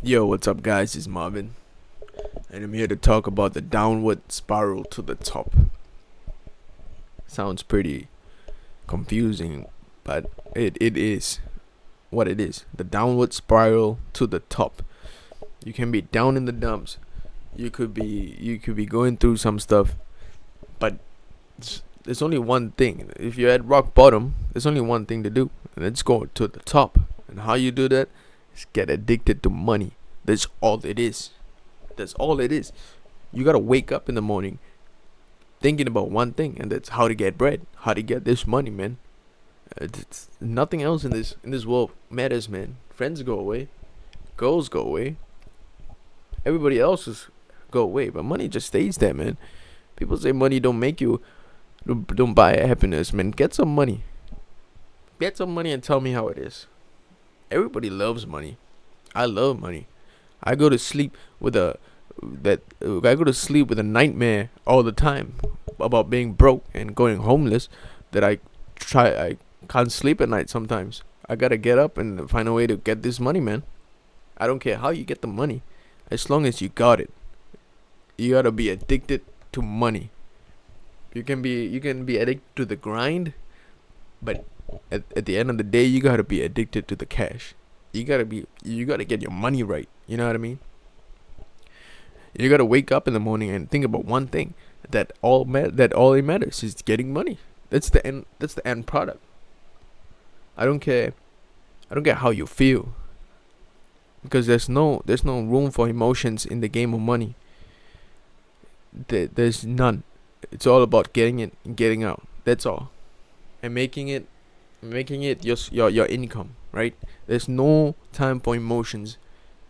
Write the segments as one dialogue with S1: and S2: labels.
S1: Yo, what's up, guys? It's Marvin, and I'm here to talk about the downward spiral to the top. Sounds pretty confusing, but it is what it is. The downward spiral to the top. You can be down in the dumps. You could be going through some stuff, but there's only one thing. If you're at rock bottom, there's only one thing to do, and it's go to the top. And how you do that is get addicted to money. That's all it is. That's all it is. You gotta wake up in the morning thinking about one thing, and that's how to get bread, how to get this money, man. It's nothing else in this world matters, man. Friends go away, girls go away, everybody else's go away, but money just stays there, man. People say money don't make you, don't buy happiness, man. Get some money, and tell me how it is. Everybody loves money. I love money. I go to sleep with a I go to sleep with a nightmare all the time about being broke and going homeless. That I can't sleep at night sometimes. I gotta get up and find a way to get this money, man. I don't care how you get the money, as long as you got it. You gotta be addicted to money. You can be addicted to the grind, but at the end of the day, you gotta be addicted to the cash. You gotta get your money right. You know what I mean? You gotta wake up in the morning and think about one thing. That all it matters is getting money. That's the end. That's the end product. I don't care. I don't care how you feel, because there's no room for emotions in the game of money. There's none. It's all about getting it and getting out. That's all. And making it your income, right? There's no time for emotions.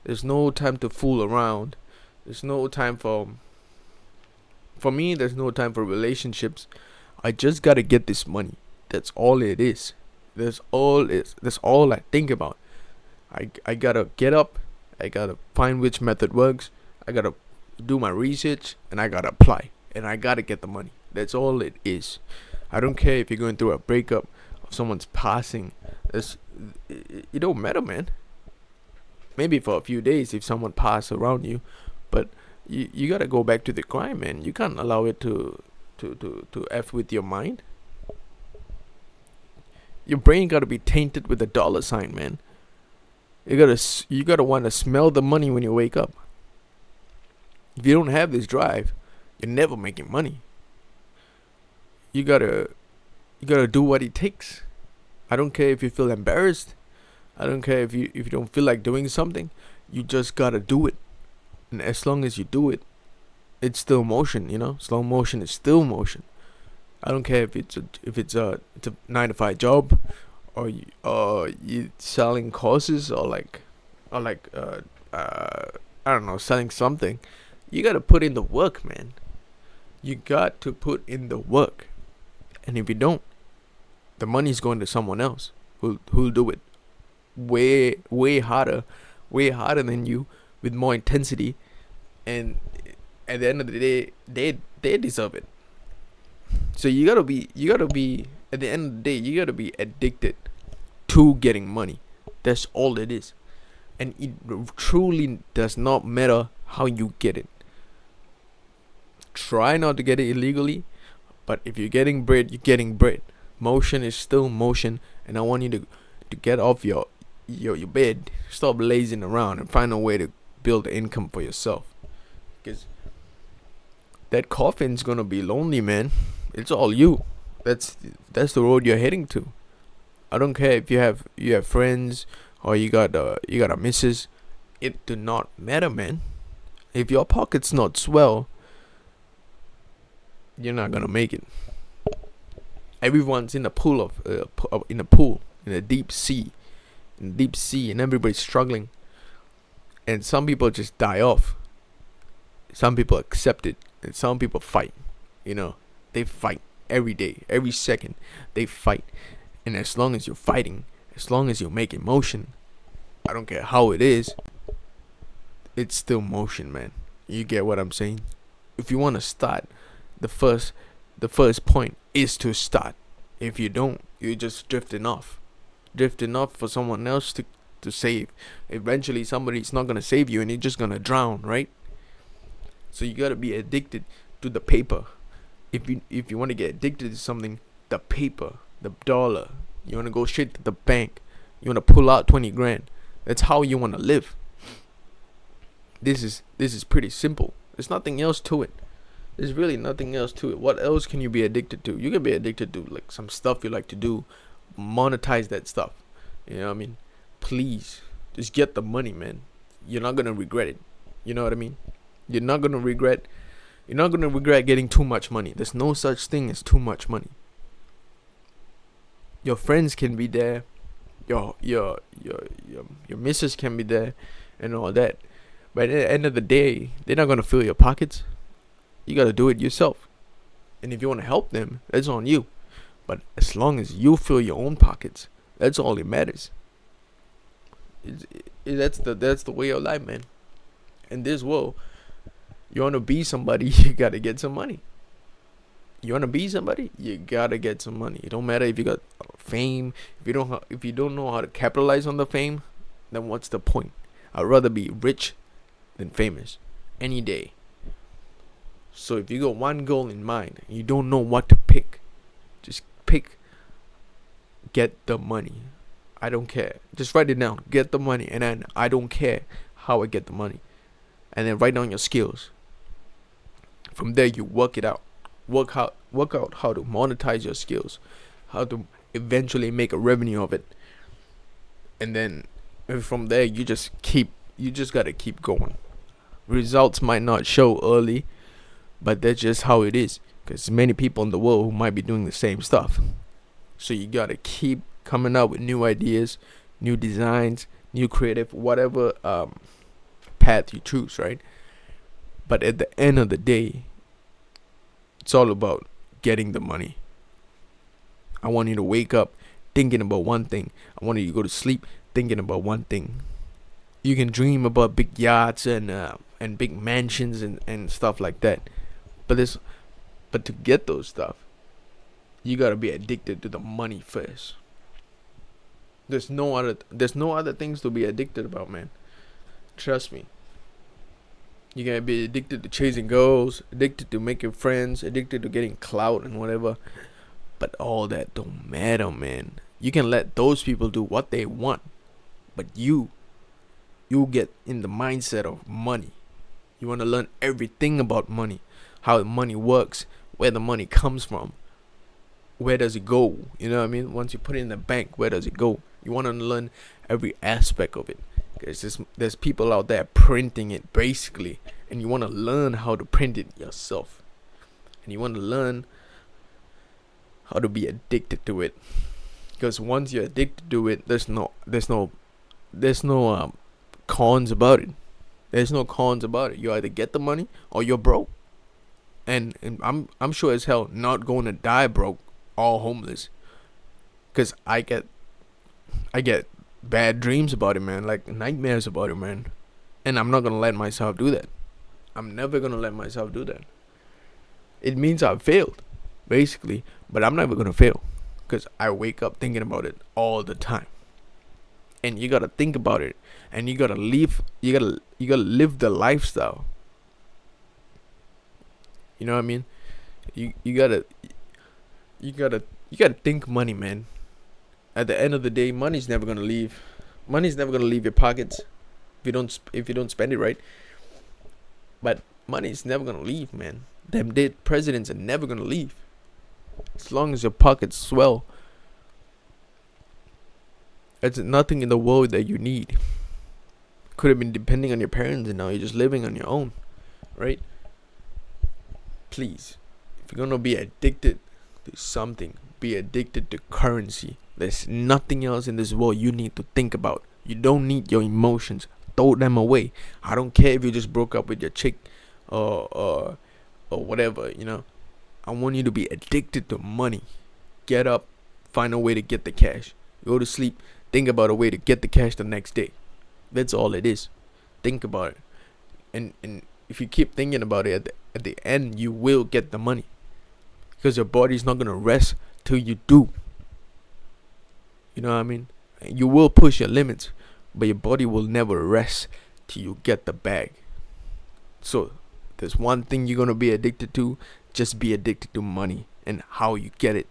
S1: There's no time to fool around. There's no time for me, there's no time for relationships. I just got to get this money. That's all it is. That's all I think about. I got to get up. I got to find which method works. I got to do my research, and I got to apply, and I got to get the money. That's all it is. I don't care if you're going through a breakup or someone's passing. It don't matter, man. Maybe for a few days if someone pass around you, but you gotta go back to the grind, man. You can't allow it to f with your mind. Your brain gotta be tainted with a dollar sign, man. You gotta want to smell the money when you wake up. If you don't have this drive, you're never making money. You gotta do what it takes. I don't care if you feel embarrassed. I don't care if you don't feel like doing something. You just gotta do it. And as long as you do it, it's still motion. Slow motion is still motion. I don't care if it's a 9 to 5 job, or you selling courses, or I don't know, selling something. You gotta put in the work, man. You got to put in the work. And if you don't, the money's going to someone else who'll do it way harder, than you, with more intensity. And at the end of the day, they deserve it. So you gotta be at the end of the day, you gotta be addicted to getting money. That's all it is. And it truly does not matter how you get it. Try not to get it illegally, but if you're getting bread, you're getting bread. Motion is still motion, and I want you to get off your bed. Stop lazing around and find a way to build income for yourself. Because that coffin's gonna be lonely, man. It's all you. That's the road you're heading to. I don't care if you have friends, or you got a missus. It do not matter, man. If your pocket's not swell, you're not gonna make it. Everyone's in a pool in a deep sea, and everybody's struggling. And some people just die off. Some people accept it, and some people fight. They fight every day, every second. They fight, and as long as you're fighting, as long as you're making motion, I don't care how it is. It's still motion, man. You get what I'm saying? If you want to start, the first point is to start. If you don't, you're just drifting off for someone else to save. Eventually somebody's not gonna save you and you're just gonna drown, right? So you gotta be addicted to the paper. If you want to get addicted to something, the paper, the dollar, you want to go straight to the bank, you want to pull out 20 grand. That's how you want to live. This is pretty simple. There's nothing else to it. There's really nothing else to it. What else can you be addicted to? You can be addicted to like some stuff you like to do. Monetize that stuff. You know what I mean? Please, just get the money, man. You're not gonna regret it. You know what I mean? You're not gonna regret. You're not gonna regret getting too much money. There's no such thing as too much money. Your friends can be there. Your missus can be there, and all that. But at the end of the day, they're not gonna fill your pockets. You gotta do it yourself. And if you want to help them, that's on you. But as long as you fill your own pockets, that's all that matters. That's the way of life, man. In this world, you want to be somebody, you gotta get some money. You want to be somebody, you gotta get some money. It don't matter if you got fame. If you don't know how to capitalize on the fame, then what's the point? I'd rather be rich than famous any day. So if you got one goal in mind, and you don't know what to pick, just pick get the money. I don't care. Just write it down. Get the money, and then I don't care how I get the money. And then write down your skills. From there, you work it out. Work out how to monetize your skills, how to eventually make a revenue of it. And then from there, you just gotta keep going. Results might not show early, but that's just how it is. Because many people in the world who might be doing the same stuff. So you gotta keep coming up with new ideas, new designs, new creative, whatever path you choose, right? But at the end of the day, it's all about getting the money. I want you to wake up thinking about one thing. I want you to go to sleep thinking about one thing. You can dream about big yachts and big mansions and stuff like that. But to get those stuff, you gotta be addicted to the money first. There's no other things to be addicted about, man. Trust me. You gotta be addicted to chasing goals, addicted to making friends, addicted to getting clout and whatever. But all that don't matter, man. You can let those people do what they want, but you get in the mindset of money. You want to learn everything about money, how the money works, where the money comes from, where does it go? You know what I mean? Once you put it in the bank, where does it go? You want to learn every aspect of it. Because there's people out there printing it basically, and you want to learn how to print it yourself, and you want to learn how to be addicted to it. Because once you're addicted to it, there's no cons about it. There's no cons about it. You either get the money or you're broke. And I'm sure as hell not going to die broke or homeless. Because I get bad dreams about it, man. Like nightmares about it, man. And I'm not going to let myself do that. I'm never going to let myself do that. It means I've failed, basically. But I'm never going to fail. Because I wake up thinking about it all the time. And you got to think about it. And you got to live. You got to live the lifestyle. You know what I mean? You gotta think money, man. At the end of the day, money's never gonna leave. Money's never gonna leave your pockets if you don't spend it right. But money's never gonna leave, man. Them dead presidents are never gonna leave. As long as your pockets swell, there's nothing in the world that you need. Could have been depending on your parents, and now you're just living on your own, right? Please, if you're gonna be addicted to something, be addicted to currency. There's nothing else in this world you need to think about. You don't need your emotions. Throw them away. I don't care if you just broke up with your chick or whatever, you know. I want you to be addicted to money. Get up, find a way to get the cash. Go to sleep, think about a way to get the cash the next day. That's all it is. Think about it. And if you keep thinking about it, at the end, you will get the money. Because your body's not going to rest till you do. You know what I mean? You will push your limits. but your body will never rest till you get the bag. So there's one thing you're gonna be addicted to. Just be addicted to money and how you get it.